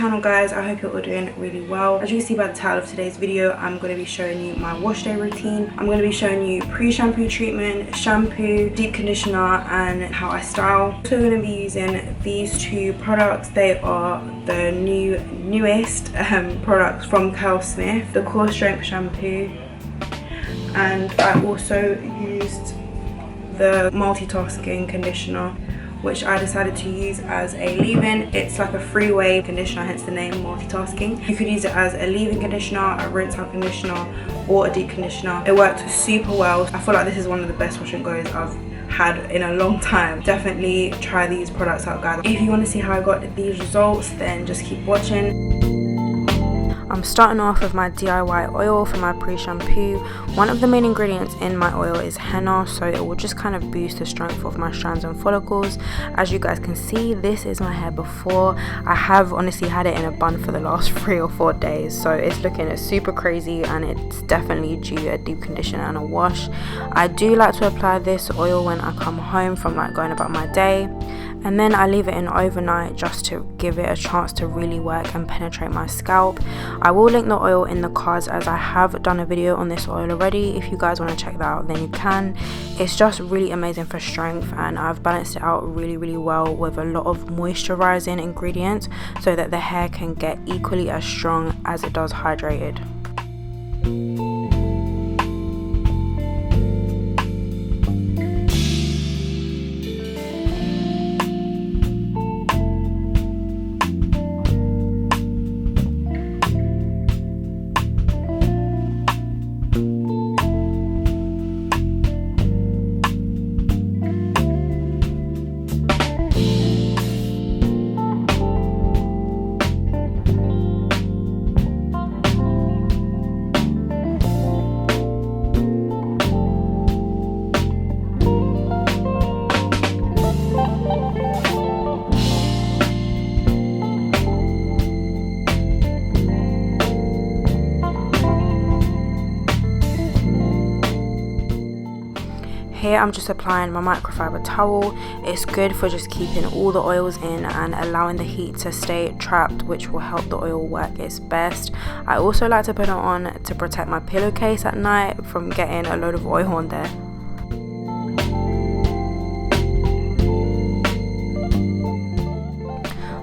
channel, guys. I hope you're all doing really well. As you can see by the title of today's video, I'm going to be showing you my wash day routine. I'm going to be showing you pre-shampoo treatment, shampoo, deep conditioner, and how I style. I'm also going to be using these two products. They are the newest products from CURLSMITH, the Core Strength shampoo, and I also used the multitasking conditioner, which I decided to use as a leave-in. It's like a three-way conditioner, hence the name multitasking. You could use it as a leave-in conditioner, a rinse-out conditioner, or a deep conditioner. It worked super well. I feel like this is one of the best wash and goes I've had in a long time. Definitely try these products out, guys. If you want to see how I got these results, then just keep watching. I'm starting off with my DIY oil for my pre-shampoo. One of the main ingredients in my oil is henna, so it will just kind of boost the strength of my strands and follicles. As you guys can see, this is my hair before. I have honestly had it in a bun for the last 3 or 4 days, so it's looking super crazy, and it's definitely due a deep conditioner and a wash. I do like to apply this oil when I come home from like going about my day, and then I leave it in overnight just to give it a chance to really work and penetrate my scalp. I will link the oil in the cards, as I have done a video on this oil already. If you guys want to check that out, then you can. It's just really amazing for strength, and I've balanced it out really well with a lot of moisturizing ingredients so that the hair can get equally as strong as it does hydrated. Here I'm just applying my microfiber towel. It's good for just keeping all the oils in and allowing the heat to stay trapped, which will help the oil work its best. I also like to put it on to protect my pillowcase at night from getting a load of oil on there.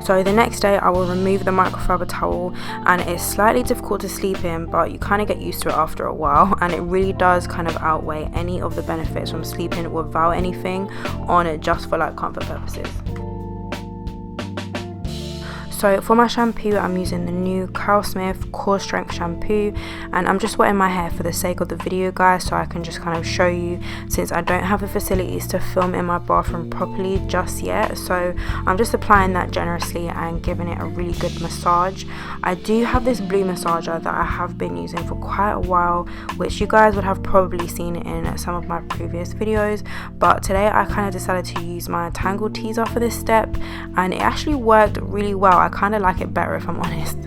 So the next day I will remove the microfiber towel, and it's slightly difficult to sleep in, but you kind of get used to it after a while, and it really does kind of outweigh any of the benefits from sleeping without anything on it, just for like comfort purposes. So for my shampoo, I'm using the new CURLSMITH Core Strength shampoo, and I'm just wetting my hair for the sake of the video, guys, so I can just kind of show you, since I don't have the facilities to film in my bathroom properly just yet. So I'm just applying that generously and giving it a really good massage. I do have this blue massager that I have been using for quite a while, which you guys would have probably seen in some of my previous videos, but today I kind of decided to use my Tangle Teaser for this step, and it actually worked really well. I kind of like it better, if I'm honest.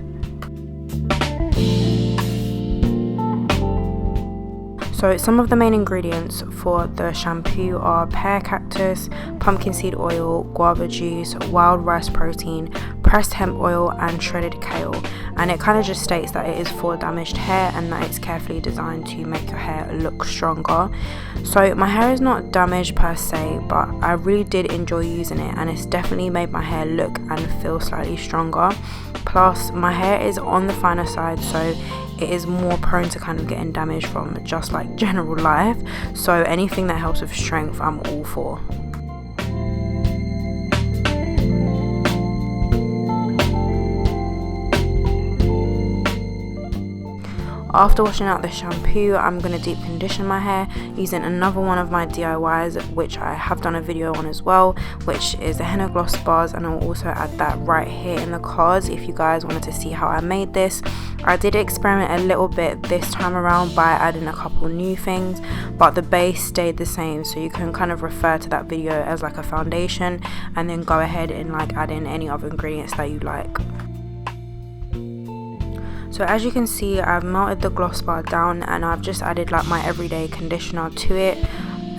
So some of the main ingredients for the shampoo are pear cactus, pumpkin seed oil, guava juice, wild rice protein, pressed hemp oil, and shredded kale. And it kind of just states that it is for damaged hair and that it's carefully designed to make your hair look stronger. So my hair is not damaged per se, but I really did enjoy using it, and it's definitely made my hair look and feel slightly stronger. Plus my hair is on the finer side, so it is more prone to kind of getting damaged from just like general life. So anything that helps with strength, I'm all for. After washing out the shampoo, I'm going to deep condition my hair using another one of my DIYs, which I have done a video on as well, which is the henna gloss bars, and I'll also add that right here in the cards if you guys wanted to see how I made this. I did experiment a little bit this time around by adding a couple new things, but the base stayed the same, so you can kind of refer to that video as like a foundation and then go ahead and like add in any other ingredients that you like. So as you can see, I've melted the gloss bar down and I've just added like my everyday conditioner to it.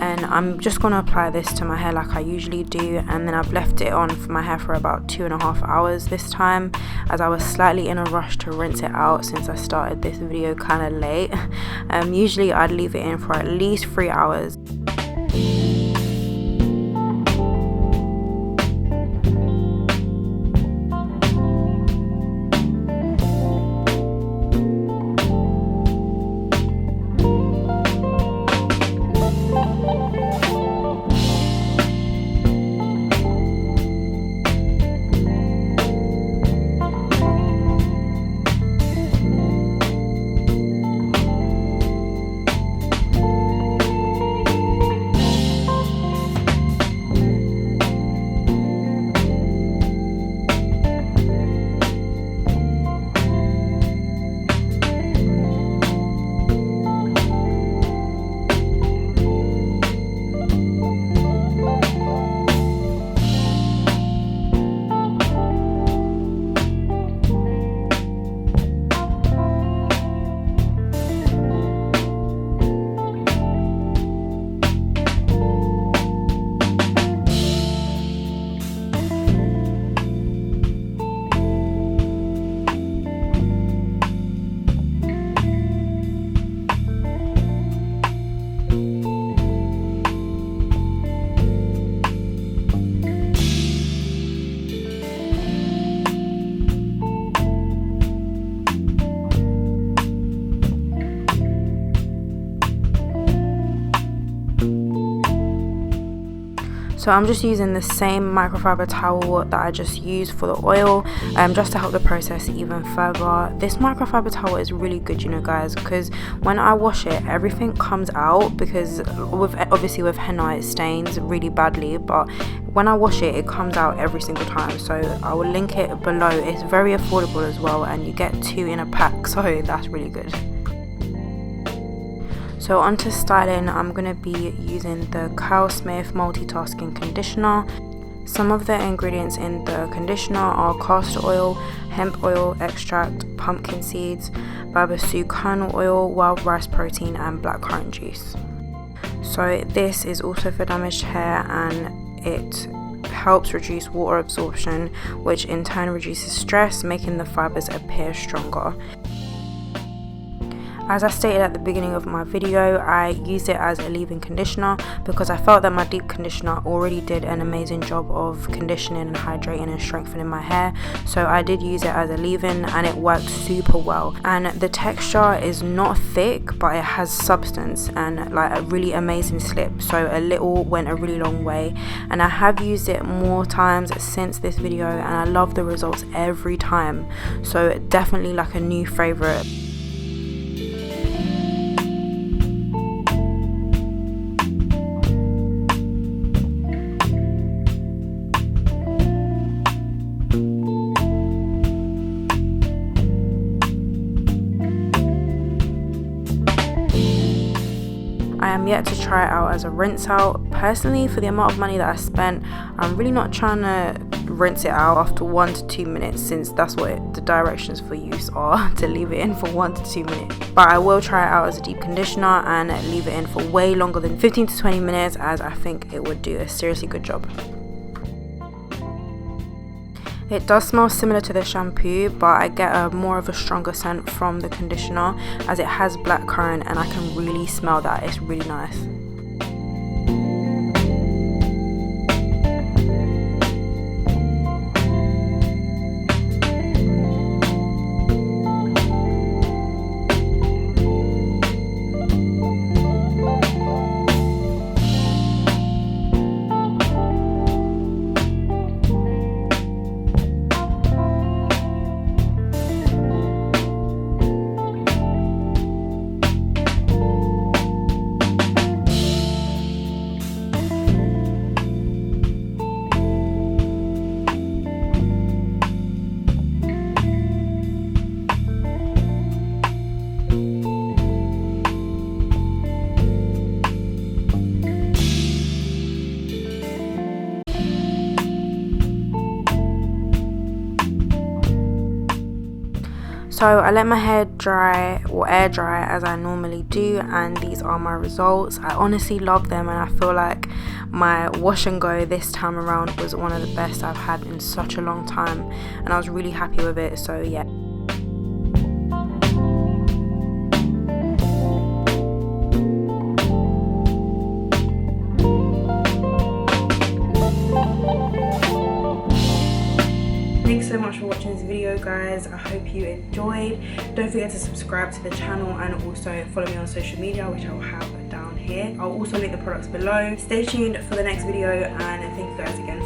and I'm just going to apply this to my hair like I usually do, and then I've left it on for my hair for about 2.5 hours this time, as I was slightly in a rush to rinse it out since I started this video kind of late. Usually I'd leave it in for at least 3 hours. So I'm just using the same microfiber towel that I just used for the oil, just to help the process even further. This microfiber towel is really good, you know guys, because when I wash it, everything comes out, because obviously with henna it stains really badly, but when I wash it, it comes out every single time. So I will link it below. It's very affordable as well, and you get 2 in a pack, so that's really good. So onto styling, I'm going to be using the CURLSMITH multitasking conditioner. Some of the ingredients in the conditioner are castor oil, hemp oil extract, pumpkin seeds, babassu kernel oil, wild rice protein and blackcurrant juice. So this is also for damaged hair, and it helps reduce water absorption, which in turn reduces stress, making the fibers appear stronger. As I stated at the beginning of my video, I used it as a leave-in conditioner because I felt that my deep conditioner already did an amazing job of conditioning and hydrating and strengthening my hair. So I did use it as a leave-in, and it worked super well. And the texture is not thick, but it has substance and like a really amazing slip. So a little went a really long way, and I have used it more times since this video, and I love the results every time. So definitely like a new favorite. I am yet to try it out as a rinse out. Personally, for the amount of money that I spent, I'm really not trying to rinse it out after 1 to 2 minutes, since that's what the directions for use are, to leave it in for 1 to 2 minutes. But I will try it out as a deep conditioner and leave it in for way longer than 15 to 20 minutes, as I think it would do a seriously good job. It does smell similar to the shampoo, but I get more of a stronger scent from the conditioner, as it has blackcurrant and I can really smell that. It's really nice. So I let my hair dry or air dry as I normally do, and these are my results. I honestly love them, and I feel like my wash and go this time around was one of the best I've had in such a long time, and I was really happy with it. So yeah. Thanks so much for watching this video, guys. I hope you enjoyed. Don't forget to subscribe to the channel and also follow me on social media, which I will have down here. I'll also link the products below. Stay tuned for the next video, and thank you guys again